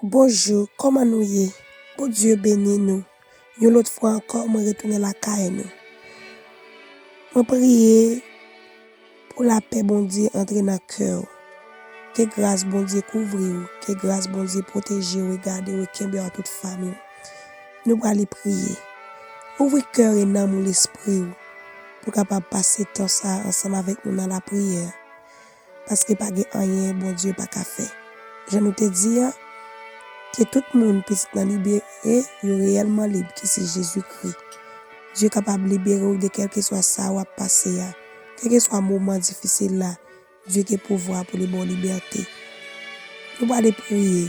Bonjour, comment nous y est? Bon Dieu bénis nous. Une autre fois encore, moi retourner la caille nous. Moi prier pour la paix, bon Dieu, entrer dans le cœur. Que grâce, bon Dieu, couvre vous. Que grâce, bon Dieu, protège vous, regarde vous, qu'embé à toute famille. Nous allons prier. Ouvrez cœur et âme l'esprit pour capable passer temps ça ensemble avec nous dans la prière. Parce que pas rien, bon Dieu, pas qu'à faire. Je nous te dis, que tout le monde puisse être libéré et réellement libre, qui c'est Jésus-Christ. Dieu est capable de libérer de quel que soit ça ou à passer, quel que soit le moment difficile là, Dieu qui est pouvoir pour les bonnes libertés. Nous allons prier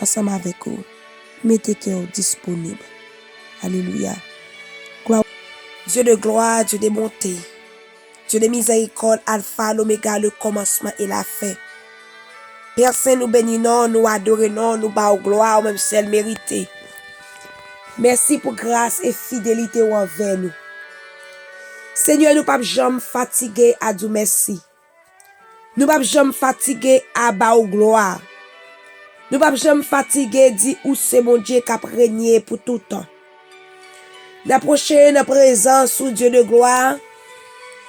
ensemble avec vous. Mettez cœur disponible. Alléluia. Gloire. Dieu de gloire, Dieu de bonté, Dieu de miséricorde, alpha, l'oméga, le commencement et la fin. Père Saint, nous bénissons, nous adorons, nous bas gloire, même celle méritée. Merci pour grâce et fidélité envers nous. Seigneur, nous ne pouvons pas jamais fatiguer à dire merci. Nous ne pouvons pas jamais fatiguer à bas gloire. Nous ne pouvons pas jamais fatiguer à dire où c'est mon Dieu qui a régné pour tout le temps. D'approcher notre présence sous Dieu de gloire.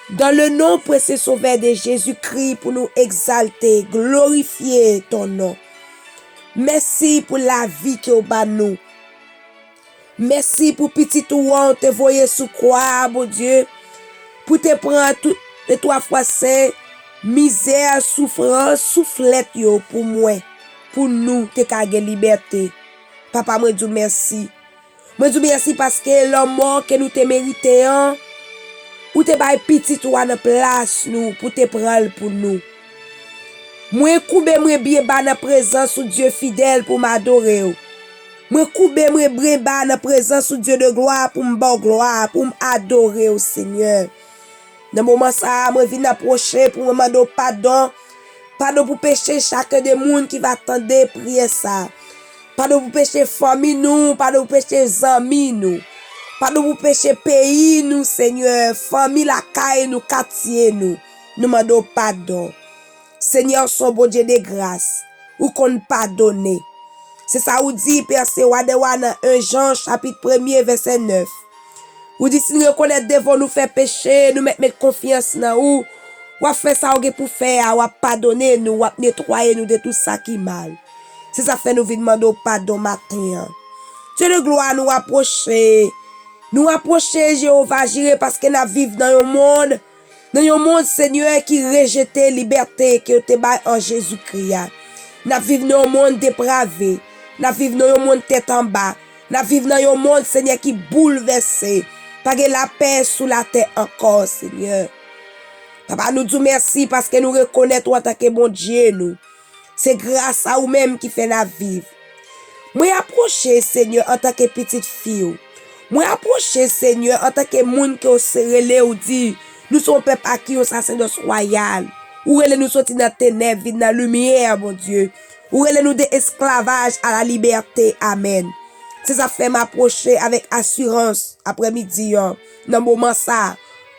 Dans le nom précieux sauveur de Jésus-Christ pour nous exalter, glorifier ton nom. Merci pour la vie que vous avez nous. Merci pour petit ouan te voyer sous croix, mon Dieu. Pour te prendre toutes les 3 fois saint, misère, souffrance, soufflette yo pour moi. Pour nous, te kage liberté. Papa, moi dis merci. Moi dis merci parce que l'homme mort que nous te méritons, ou te bay petit ouan en place nous, pour te prendre pour nous. Moi koube moi bien ba dans présence ou Dieu fidèle pour m'adorer. Moi koube moi bien ba dans présence ou Dieu de gloire pour me gloire, pour m'adorer au Seigneur. Dans moment ça, moi viens approcher pour me demander pardon. Pardon pour pécher chacun des monde qui va attendre prier ça. Pardon pour pécher famille nous, pardon pour pécher amis nous. Pardon pour pécher pays nous, Seigneur, famille la caille nous, quartier nous. Nous demandons pardon. Seigneur, son bon Dieu de grâce, ou qu'on pardonne. C'est ça où dit, Père, c'est dans 1 Jean, chapitre 1er, verset 9. Ou dit, si nous reconnaissons devant nous faire pécher, nous mettre confiance dans nous, ou faire ça pour faire, ou pardonner nous, ou nettoyer nous de tout ça qui est mal. C'est ça fait nous demander pardon matin. Dieu de gloire nous approcher. Nous approcher Jéhovah Jireh parce que nous vivons dans un monde, Seigneur, qui rejette la liberté que te bat en Jésus-Christ. Nous vivons dans un monde dépravé. Nous vivons dans un monde tête en bas. Nous vivons dans un monde, Seigneur, qui bouleversé. Pas de la paix sous la terre encore, Seigneur. Papa, nous disons merci parce que nous reconnaissons en tant que bon Dieu, nous. C'est grâce à vous-même qui fait la vivre. Moi, approcher, Seigneur, en tant que petite fille. Moi, approcher, Seigneur, en tant que monde qui se relève ou dit, nous sommes peuple à qui on sacerdoce royal. Ou nous sortir dans la ténèbres, dans la lumière, mon Dieu. Ou nous de esclavage à la liberté. Amen. C'est ça fait m'approcher avec assurance après-midi, dans le moment ça.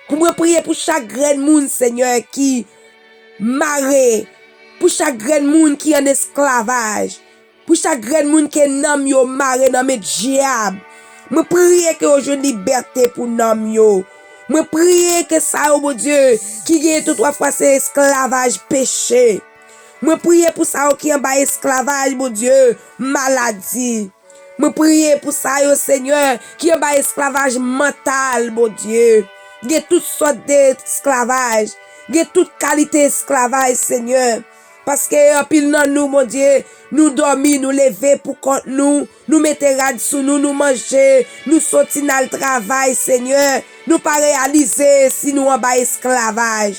Pour me prier pour chaque grand monde, Seigneur, qui marre. Pour chaque grand monde qui est en esclavage. Pour chaque grand monde qui est nam yo marre dans mes diables. Me prier que aujourd'hui liberté pour nam yo. Me prier que ça, oh mon Dieu, qui est tout 3 fois c'est esclavage péché. Me prier pour ça qui est en bas esclavage, mon Dieu, maladie. Me prier pour ça, oh Seigneur, qui est en bas esclavage mental, mon Dieu. Il y a toutes sortes d'esclavage. Il y a toute qualité d'esclavage, Seigneur. Parce que en pile dans nous, mon Dieu, nous dormir, nous lever pour compte nous mettons rad sous nous, nous manger, nous sortir dans le travail, Seigneur. Nous pas réaliser si nous en bas esclavage.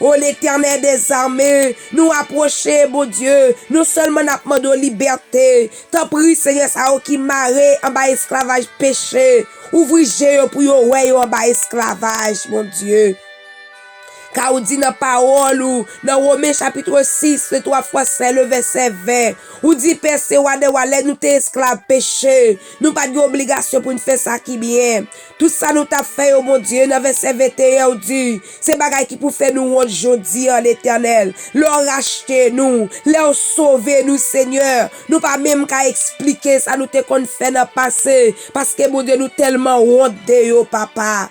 Oh l'Éternel des armées, nous approcher, mon Dieu, nous seulement nous demandons liberté. T'en prie, Seigneur, ça qui marre en bas esclavage péché. Ouvre Dieu pour yo ouais en bas esclavage, mon Dieu. Car on dit dans parole ou dans Romains chapitre 6, le 3 fois c'est le verset 20. Ou dit percé wade wale nous t'es esclaves péché. Nous pas d'obligation pour nous faire ça qui bien. Tout ça nous t'a fait oh mon Dieu dans verset 21 ou dit c'est bagay qui pour faire nous aujourd'hui en l'Éternel. Leur racheter nous, leur sauver nous Seigneur. Nous pas même qu'à expliquer ça nous te qu'on fait dans passé parce que mon Dieu nous tellement honte de yo papa.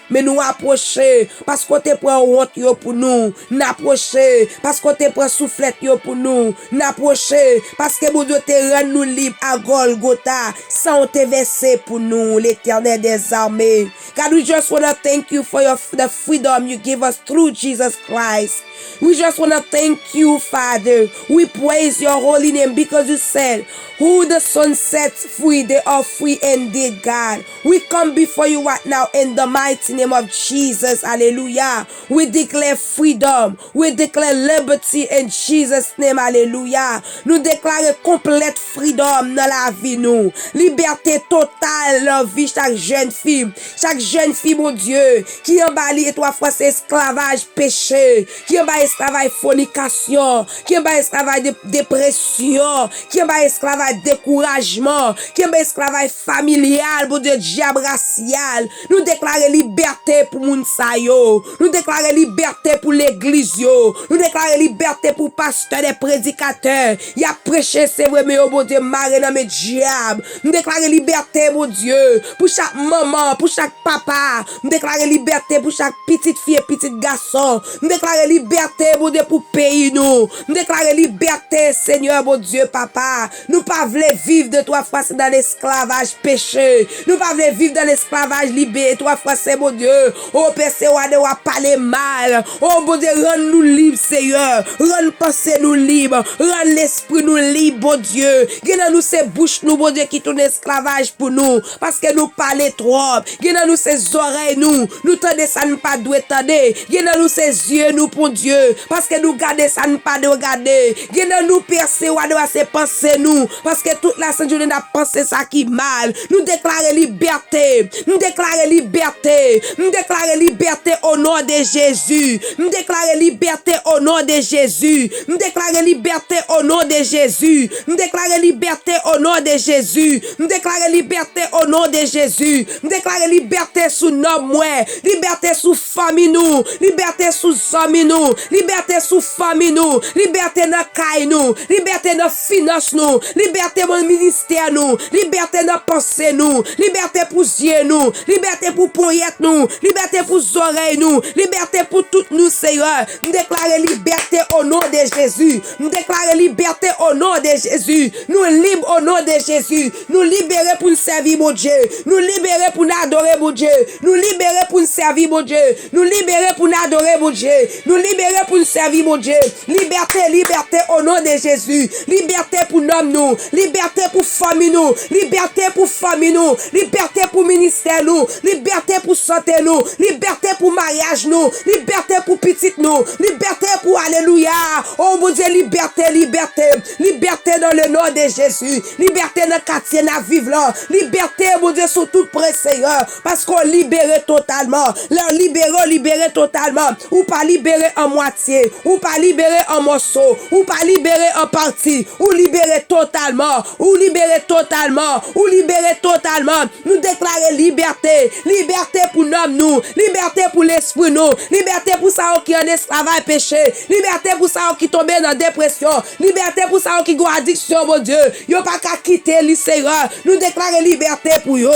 Mais nous approcher parce qu'on te prend honte yo pour nous, n'approcher parce qu'on te prend soufflette yo pour nous, n'approcher parce que mon Dieu te rend nous libre à Golgotha sans te verser pour nous l'Éternel des armées. God, we just want to thank you for the freedom you give us through Jesus Christ. We just want to thank you, Father. We praise your holy name because you said, who the Son sets free, they are free indeed, God. We come before you right now in the mighty name of Jesus. Hallelujah. We declare freedom. We declare liberty in Jesus' name. Hallelujah. Nous déclarons complète freedom dans la vie, nous. Liberté totale dans la vie chaque jeune fille. Chaque jeune fille, mon Dieu, qui en bas et trois fois c'est esclavage péché, qui en bas esclavage fornication, qui en bas esclavage dépression, qui en bas esclavage découragement, qui en bas esclavage familial, mon Dieu, diable racial. Nous déclarons liberté pour moun sa yo. Nous déclarons liberté pour l'église yo. Nous déclarons liberté pour pasteurs et prédicateurs. Il a prêché c'est vrai mais oh mon Dieu, marre dans mes diables. Nous déclarons liberté mon Dieu pour chaque maman, pour chaque papa. Nous déclarons liberté pour chaque petite fille et petit garçon. Nous déclarons liberté mon Dieu pour pays nous. Nous déclarons liberté Seigneur mon Dieu papa. Nous pas voulons vivre de trois fois dans l'esclavage péché. Nous pas voulons vivre dans l'esclavage libéré trois fois c'est mon Dieu. Oh Père on va parler mal. Oh mon Dieu, rends-nous libres Seigneur. Rends pensée nous libres. Rends l'esprit nous libre bon Dieu. Gardez nous ces bouches nous bon Dieu qui tourne esclavage pour nous parce que nous parlons trop. Gardez nous ces oreilles nous tendez ça nous pas doit tendre. Gardez nous ces yeux nous pour Dieu parce que nous garder ça nous pas de regarder. Gardez nous percer ou à ces pensées nous parce que toute la sainte journée n'a pensé ça qui mal. Nous déclarer liberté. Nous déclarer liberté. Nous déclarer liberté au nom de Jésus. Nous déclarer liberté au nom de Jésus. Nous déclarer liberté au nom de Jésus. Nous déclarer liberté au nom de Jésus. Nous déclarer liberté au nom de Jésus. Nous déclarer liberté sous nos moyens. Liberté sous famille nous. Liberté sous amis nous. Liberté sous famille nous. Liberté dans caille nous. Liberté dans finance nous. Liberté dans ministère nous. Liberté dans pensée nous. Liberté pour yeux nous. Liberté pour poignette nous. Liberté pour oreilles nous. Liberté pour toutes nous Seigneur. Nous déclarons liberté au nom de Jésus. Nous déclarons liberté au nom de Jésus. Nous libres au nom de Jésus. Nous libérer pour nous servir mon Dieu. Nous libérer pour nous adorer mon Dieu. Nous libérer pour nous servir mon Dieu. Nous libérer pour nous adorer mon Dieu. Nous libérer pour nous servir mon Dieu. Liberté, liberté au nom de Jésus. Liberté pour nous. Liberté pour famille nous. Liberté pour famille nous. Liberté pour ministère nous. Liberté pour santé nous. Liberté pour mariage nous. Liberté pour petite nous. Liberté pour alléluia. Oh mon Dieu, liberté, liberté. Liberté dans le nom de Jésus. Liberté dans le quartier, dans vivre là. Liberté, mon Dieu, sur tout près, Seigneur. Parce qu'on libère totalement. Leur libérer totalement. Ou pas libérer en moitié. Ou pas libérer en morceaux. Ou pas libérer en partie. Ou libérer totalement. Ou libérer totalement. Ou libérer totalement. Nous déclarer liberté. Liberté pour nous. Liberté pour l'esprit nous. Liberté pour ça qui en esclavage péché. Liberté pour ça qui tombe dans dépression. Liberté pour ça qui a addiction, mon Dieu. Yo pas qu'à quitter le Seigneur. Nous déclarer liberté pour yo.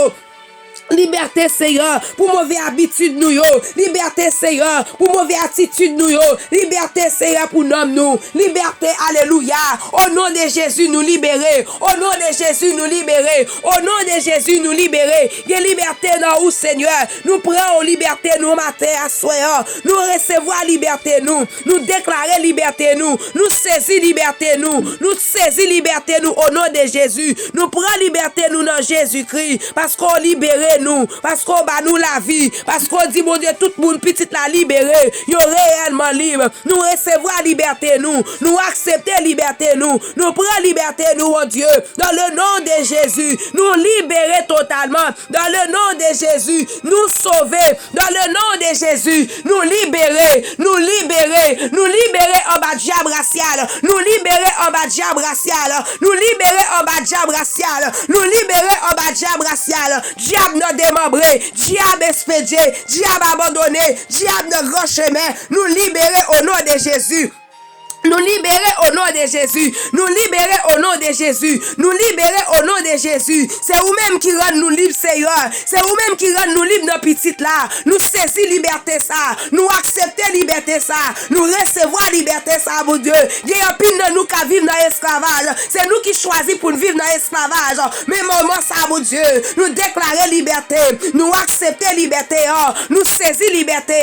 Liberté Seigneur pour mauvaise habitude nous yo. Liberté Seigneur pour mauvaise attitude nous yo. Liberté Seigneur pour nous. Liberté alléluia. Au nom de Jésus nous libérer. Au nom de Jésus nous libérer. Au nom de Jésus nous libérer. Il y a liberté dans où Seigneur. Nous prenons liberté nous matin à soir. Nous recevons liberté nous. Nous déclarer liberté nous. Nous saisir liberté nous. Nous saisir liberté nous au nom de Jésus. Nous prenons liberté nous dans Jésus-Christ parce qu'on libère nous, parce qu'on bat nous la vie, parce qu'on dit, mon Dieu, tout le monde petit la libéré, yo réellement libre, nous recevons liberté, nous accepter liberté, nous prenons liberté, nous, mon Dieu, dans le nom de Jésus, nous libérer totalement, dans le nom de Jésus, nous sauver, dans le nom de Jésus, nous libérer en bas de diable racial, nous libérer en bas de diable racial, nous libérer en bas de diable racial, nous libérer en bas de diable racial, diable non démembré, diable expédié, diable abandonné, diable de grand chemin, nous libérer au nom de Jésus. Nous libérer au nom de Jésus. Nous libérer au nom de Jésus. Nous libérer au nom de Jésus. C'est vous-même qui rend nous libres, Seigneur. C'est vous-même qui rend nous libres, nos petites là. Nous saisir liberté ça. Nous accepter liberté ça. Nous recevoir liberté ça, mon Dieu. Il y a un pile de nous qui vivent dans l'esclavage. C'est nous qui choisissons pour vivre dans l'esclavage. Mais moment ça, mon Dieu. Nous déclarer liberté. Nous accepter liberté. Nous saisir liberté.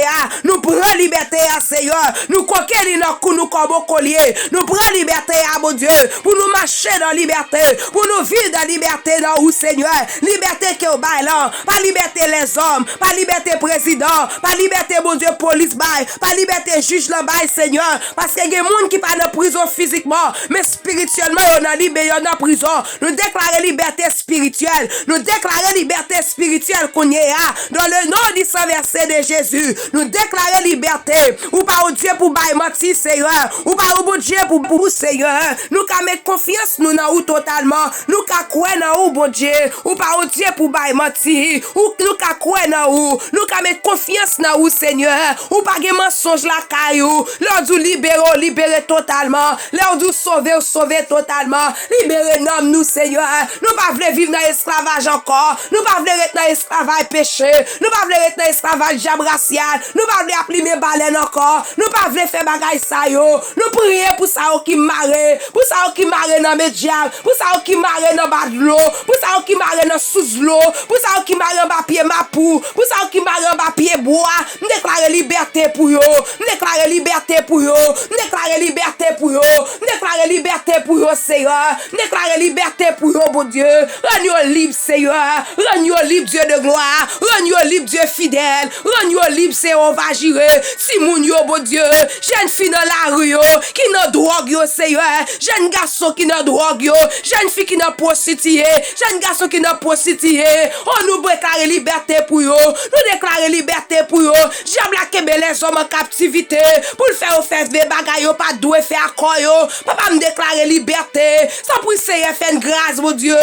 Nous prendre liberté, Seigneur. Nous conquérir nos coups, nous comme collier. Nous prenons liberté à mon Dieu pour nous marcher dans la liberté, pour nous vivre dans la liberté dans où Seigneur. Liberté qui est au bail là, pas liberté les hommes, pas liberté président, pas liberté mon Dieu police bail, pas liberté juge le bail Seigneur, parce qu'il y a des gens qui pas en prison physiquement, mais spirituellement on a libéré en prison. Nous déclarons liberté spirituelle, nous déclarons liberté spirituelle qu'on y a dans le nom du Saint verset de Jésus. Nous déclarons liberté ou pas au Dieu pour bail mentir Seigneur, ou pas au bon Dieu pour vous, Seigneur. Nous qu'à mettre confiance nous dans ou totalement. Nous qu'à croire dans ou bon Dieu. Ou pas au Dieu pour bailler mentir. Ou nous qu'à croire dans ou. Nous qu'à mettre confiance dans ou, Seigneur. Ou pas de mensonge la caillou. L'heure du libérer totalement. L'heure du sauver totalement. Libérer nous, Seigneur. Nous pas voulons vivre dans l'esclavage encore. Nous pas voulons être dans l'esclavage péché. Nous pas voulons être dans l'esclavage diable racial. Nous pas voulons appeler mes baleines encore. Nous pas voulons faire bagaille ça yo. Nous prions pour ça qui marre, pour ça qui marre dans mes diables, pour ça qui marre dans bas de l'eau, pour ça qui marre dans sous l'eau, pour ça qui marre en bas pied ma pour ça qui marre en bas pied bois. Nous déclarons liberté pour eux, nous déclarons liberté pour eux, nous déclarons liberté pour eux, nous déclarons liberté pour eux, Seigneur, nous déclarons liberté pour eux, bon Dieu. Rends-nous libres, Seigneur, rends-nous libres, Dieu de gloire, rends-nous libres, Dieu fidèle, rends-nous libres, Seigneur, on va gérer. Si mon Dieu, bon Dieu, jeune fille dans la rue, qui n'a drogue yo Seigneur, jeune garçon qui n'a drogue yo, jeune fille qui n'a prostituée, jeune garçon qui n'a prostituée, on nous déclare liberté pour yo, nous déclare liberté pour yo, diable la kebe les hommes en captivité, pour le faire des bagailles yo, pas doué faire accord yo, papa me déclare liberté, sans pour Seigneur faire une grâce mon Dieu,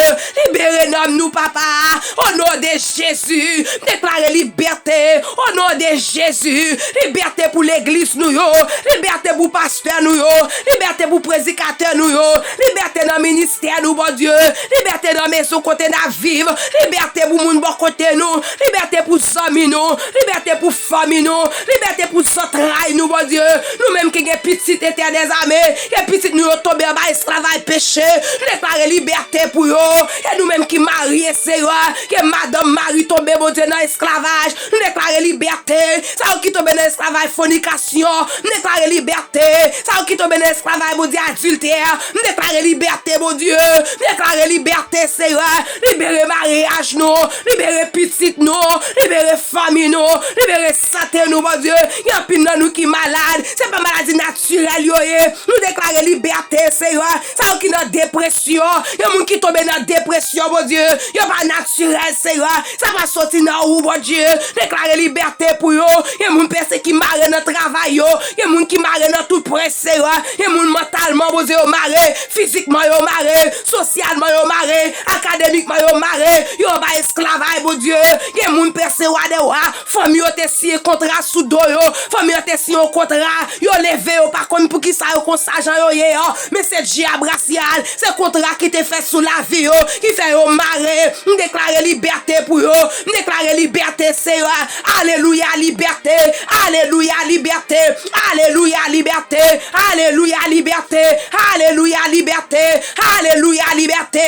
libérez nous papa, au nom de Jésus, déclare liberté, au nom de Jésus, liberté pour l'église nous yo, liberté pour pasteur nous yo, liberté pour prédicateur nous yo, liberté dans ministère nous bon Dieu, liberté dans maison côté na vivre, liberté pour moun bon côté nous, liberté pour amis nous, liberté pour famille nous, liberté pour travail nous bon Dieu, nous même qui est petit été des armées, et petit nous tomber en esclavage péché, déclarer liberté pour yo, et nous même qui mariés Seigneur, que madame Marie tombe bon Dieu dans esclavage, nous déclarer liberté, ça qui tombe dans esclavage fornication, nous déclarer liberté, ça qui tombe dans esclavage mon Dieu adultère, nous déclarer liberté mon Dieu, déclarer liberté Seigneur, libérer mariage nous, libérer petite nous, libérer famille nous, libérer santé nous mon Dieu, y a pile dans nous qui malade, c'est pas maladie naturelle yo, nous déclarer liberté Seigneur, ça qui dans dépression, y a moun qui tombe dans dépression mon Dieu, y a pas naturel Seigneur, ça va sortir dans où mon Dieu, déclarer liberté pour yo, y a moun personne qui marre dans travail yo, y a moun qui marre dans tout près Seigneur, y a moun mentalement mon Dieu marre, physiquement yo marre, socialement yo marre, académiquement yo marre, yo va esclavage mon Dieu, y a moun personne wa de wa, famille yo te signé contrat sous dos yo, famille yo te signé contrat, yo levé yo pas comme pour qui ça yo kon s'agent yo ye, mais c'est diable racial, c'est contrat qui te fait sous la vie yo, qui fait yo marre, nous déclarer liberté pour yo, nous déclarer liberté Seigneur, alléluia liberté, alléluia liberté, alléluia liberté, alléluia liberté, alléluia liberté, Alléluia, liberté.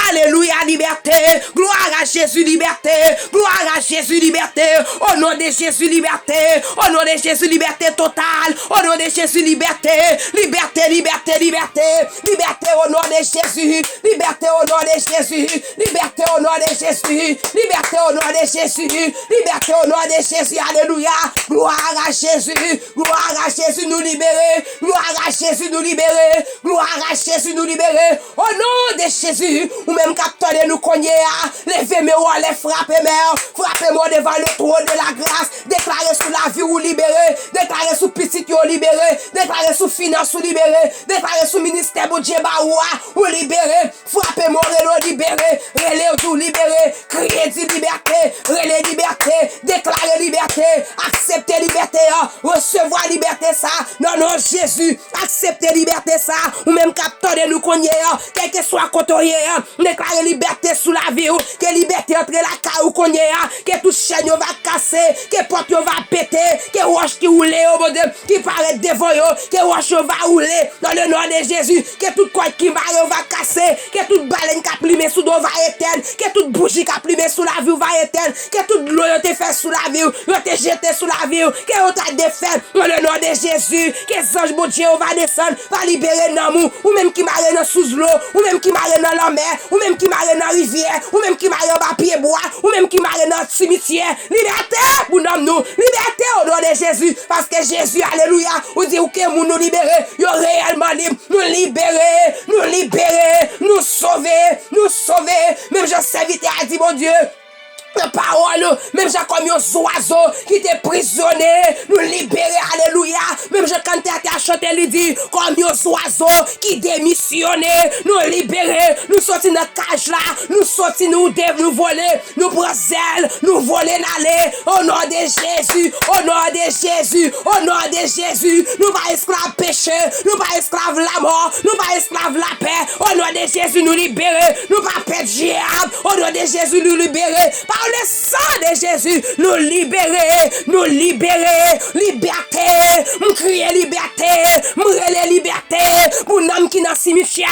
Alléluia, liberté. Gloire à Jésus, liberté. Gloire à Jésus, liberté. Au nom de Jésus, liberté. Au nom de Jésus, liberté totale. Au nom de Jésus, liberté. Liberté, liberté, liberté. Liberté au nom de Jésus. Liberté au nom de Jésus. Liberté au nom de Jésus. Liberté au nom de Jésus. Liberté au nom de Jésus. Alléluia. Gloire à Jésus. Gloire à Jésus nous libérer. Gloire à Jésus nous libérer. Gloire à Jésus nous libérer. Au nom de Jésus. Ou même capteur de nous cogner. Levez-moi, les frappez, mère. Frappez-moi devant le trône de la grâce. Déclarez sous la vie ou libéré. Déclarez sous petit ou libéré. Déclarez sous finance ou libéré. Déclarez sous ministère ou djebaoua ou libéré. Frappez-moi, libéré. Relais ou libéré. Crédit liberté. Relais liberté. Déclarez liberté. Acceptez liberté. Recevoir liberté ça. Non, non, Jésus. Acceptez liberté ça. Ou même capteur de nous cogner. Quel que soit côté. Déclarez liberté sous la vie. Que liberté entre la caille ou cogner. Que tout chaîne va casser. Que porte va péter. Que roche qui roule. Qui paraît devant. Que roche va rouler. Dans le nom de Jésus. Que toute quoi qui va casser. Que toute baleine qui a plimé sous l'eau va éteindre. Que toute bougie qui a plimé sous la vie va éteindre. Que toute l'eau te fait sous la vie. Te jeter sous la vie. Que on t'a défait. Dans le nom de Jésus. Que ange bon Dieu va descendre. Va libérer l'amour. Ou même qui marre dans sous l'eau. Ou même qui marre dans la mer. Ou même qui marre dans la rivière. Ou même qui marre dans pied bois. Ou même qui marre dans le cimetière. Liberté pour nous. Liberté au nom de Jésus. Parce que Jésus, alléluia, ou dit que nous libérer. Yo réellement libre. Nous libérer. Nous libérer. Nous sauver. Nous sauver. Même je serviteur a dit, mon Dieu. La parole, même j'ai comme un oiseau qui était prisonnier, nous libérer, alléluia. Même je quand à chanter, lui dit, comme un oiseau qui démissionnait, nous libérer, nous sortir dans la cage là, nous sortir, nous voler, nous prendre zèle, nous voler d'aller, au nom de Jésus, au nom de Jésus, au nom de Jésus, nous pas esclaves péché, nous pas esclaves la mort, nous pas esclaves la paix, au nom de Jésus, nous libérer, nous pas perdre diable, au nom de Jésus, nous libérer, par le sang de Jésus, nous libérer, liberté, nous crier liberté, nous relais liberté, pour l'homme qui dans cimetière,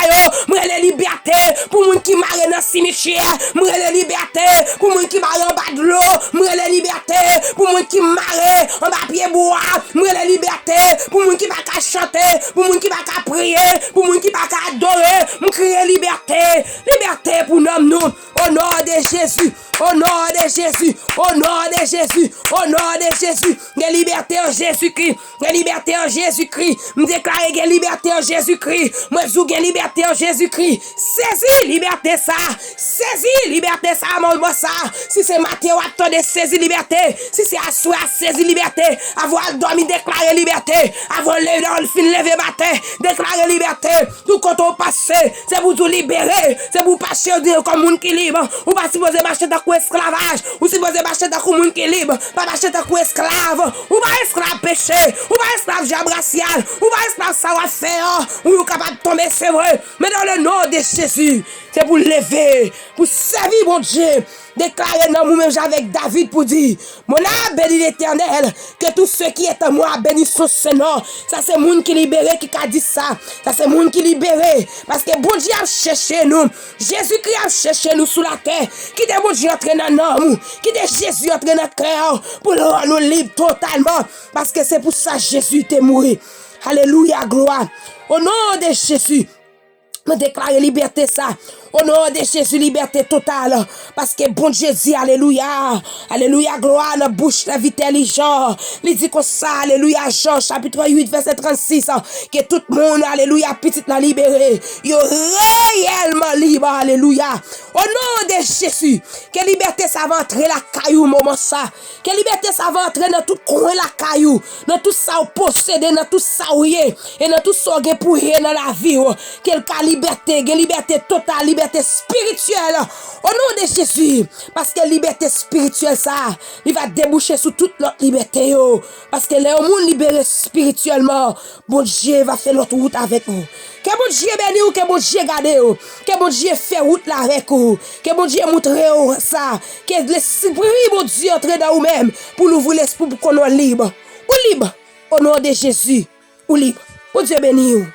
nous relais liberté, pour moun qui marre dans cimetière, nous relais liberté, pour moun qui marre en bas de l'eau, nous relais liberté, pour moun qui marre en bas pied bois, nous relais liberté, pour moun qui va qu'à chanter, pour moun qui va qu'à prier, pour moun qui va qu'à adorer, nous crier liberté, liberté pour nous, au nom de Jésus, au nom de Jésus, au nom de Jésus, au nom de Jésus, de liberté en Jésus-Christ, de liberté en Jésus-Christ, me déclarer de liberté en Jésus-Christ, moi je de liberté en Jésus-Christ, saisis liberté ça, saisis liberté ça, moi ça, si c'est Matthieu, attendez saisis liberté, si c'est à soi, saisis liberté, avoir dormi, déclarer liberté, avoir levé dans le fin, lever matin, déclarer liberté, tout quand on passe, c'est pour tout libérer, c'est pour passer comme monde qui libre, ou pas supposé marcher dans quoi esclavage, ou supposé marcher dans quoi monde qui libre, pas marcher dans quoi esclave, ou pas esclave péché, ou pas esclave diable racial, ou pas esclave savoir-faire, ou capable de tomber, c'est vrai, mais dans le nom de Jésus, c'est pour lever, pour servir mon Dieu, déclarer dans nous-mêmes avec David pour dire, mon âme bénit l'Éternel, que tous ceux qui est à moi bénissent son nom. Ça c'est monde qui libéré qui a dit ça. Ça c'est monde qui libéré. Parce que bon Dieu a cherché nous. Jésus-Christ a cherché nous sous la terre. Qui est bon Dieu entré dans nous. Qui est Jésus entré dans notre cœur pour le rendre nous libres totalement. Parce que c'est pour ça que Jésus est mort. Alléluia, gloire. Au nom de Jésus. Me déclarer liberté ça. Au nom de Jésus, liberté totale. Parce que bon Dieu dit, alléluia. Alléluia, gloire, la bouche, la vie intelligente. Il dit comme ça, alléluia, Jean, chapitre 8, verset 36. Que tout le monde, alléluia, petit la libéré. Yo réellement libre, alléluia. Au nom de Jésus, que liberté ça va entrer la caillou, moment ça. Que liberté ça va entrer dans tout coin la caillou. Dans tout ça ou posséder, dans tout ça ou et dans tout ça ou pour dans la vie. Quelle liberté totale, liberté spirituelle. Au nom de Jésus. Parce que liberté spirituelle, ça, il va déboucher sur toute notre liberté. Parce que les gens libérés spirituellement, bon Dieu va faire notre route avec nous. Que bon Dieu bénisse ou que bon Dieu garde. Que bon Dieu fait route là avec vous. Que bon Dieu montre ça. Que l'esprit, bon Dieu, entre dans vous-même pour nous ouvrir l'esprit pour qu'on soit libre. Ou libre. Au nom de Jésus. Ou libre. Bon Dieu bénisse.